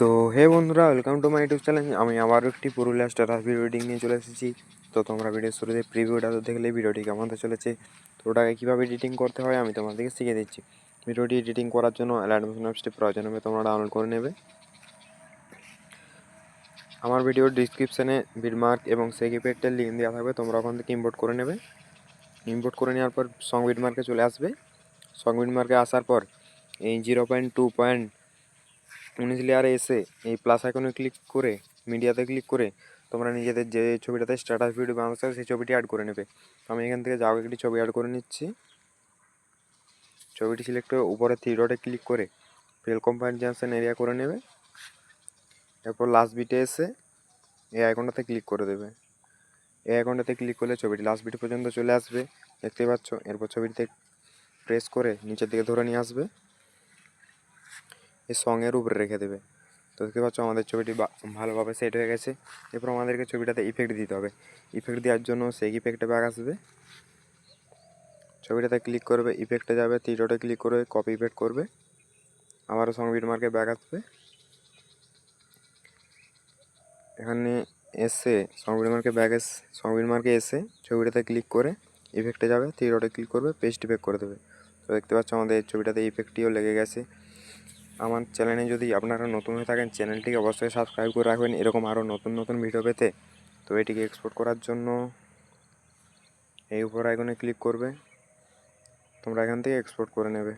তো হে বন্ধুরা, welcome to my YouTube channel. আমি আবারও একটি পুরুলিয়া স্ট্যাটাস ভিডিও এডিটিং নিয়ে চলে এসেছি। তো তোমরা ভিডিওর শুরুতে প্রিভিউটা দেখলে ভিডিওটি কেমন হতে চলেছে, তো ওটাকে কীভাবে এডিটিং করতে হয় আমি তোমাদেরকে শিখিয়ে দিচ্ছি। ভিডিওটি এডিটিং করার জন্য অ্যাডভান্স অ্যাপসটি প্রয়োজন হবে, তোমরা ডাউনলোড করে নেবে। আমার ভিডিওর ডিসক্রিপশানে বিটমার্ক এবং সেগ ইফেক্টের লিঙ্ক দেওয়া থাকবে, তোমরা ওখান থেকে ইম্পোর্ট করে নেবে। ইম্পোর্ট করে নেওয়ার পর সং বিটমার্কে চলে আসবে। সং বিটমার্কে আসার পর এই 0.2.19 লেয়ারে এসে এই প্লাস আইকনে ক্লিক করে মিডিয়াতে ক্লিক করে তোমরা নিজেদের যে ছবিটাতে স্ট্যাটাস ভিডিও বানাতে চাও সেই ছবিটি অ্যাড করে নেবে। আমি এখান থেকে যাও একটি ছবি অ্যাড করে নিচ্ছি। ছবিটি সিলেক্ট করে উপরে থ্রি ডটে ক্লিক করে ফিল কম্পারিজন এরিয়া করে নেবে। এরপর লাস্ট বিটে এসে এই আইকনটাতে ক্লিক করে দেবে। এই আইকনটাতে ক্লিক করলে ছবিটি লাস্ট বিট পর্যন্ত চলে আসবে, দেখতে পাচ্ছ। এরপর ছবিটিতে প্রেস করে নিচের দিকে ধরে নিয়ে আসবে, এই সঙের উপরে রেখে দেবে। তো দেখতে পাচ্ছ আমাদের ছবিটি ভালোভাবে সেট হয়ে গেছে। এরপর আমাদেরকে ছবিটাতে ইফেক্ট দিতে হবে। ইফেক্ট দেওয়ার জন্য সেই ইফেক্টে ব্যাক আসবে, ছবিটাতে ক্লিক করবে, ইফেক্টে যাবে, থ্রি ডটে ক্লিক করবে, কপি ইফেক্ট করবে, আবারও সং বিটমার্কে ব্যাক আসবে। এখানে এসে সং বিটমার্কে এসে ছবিটাতে ক্লিক করে ইফেক্টে যাবে, থ্রি ডটে ক্লিক করবে, পেস্ট ইফেক্ট করে দেবে। তো দেখতে পাচ্ছ আমাদের ছবিটাতে ইফেক্টটিও লেগে গেছে। আমার চ্যানেলে যদি আপনারা নতুন হয়ে থাকেন চ্যানেলটিকে অবশ্যই সাবস্ক্রাইব করে রাখবেন এরকম আরও নতুন নতুন ভিডিও পেতে। তো এটিকে এক্সপোর্ট করার জন্য এই উপর আইকনে ক্লিক করবে, তোমরা এখান থেকে এক্সপোর্ট করে নেবে।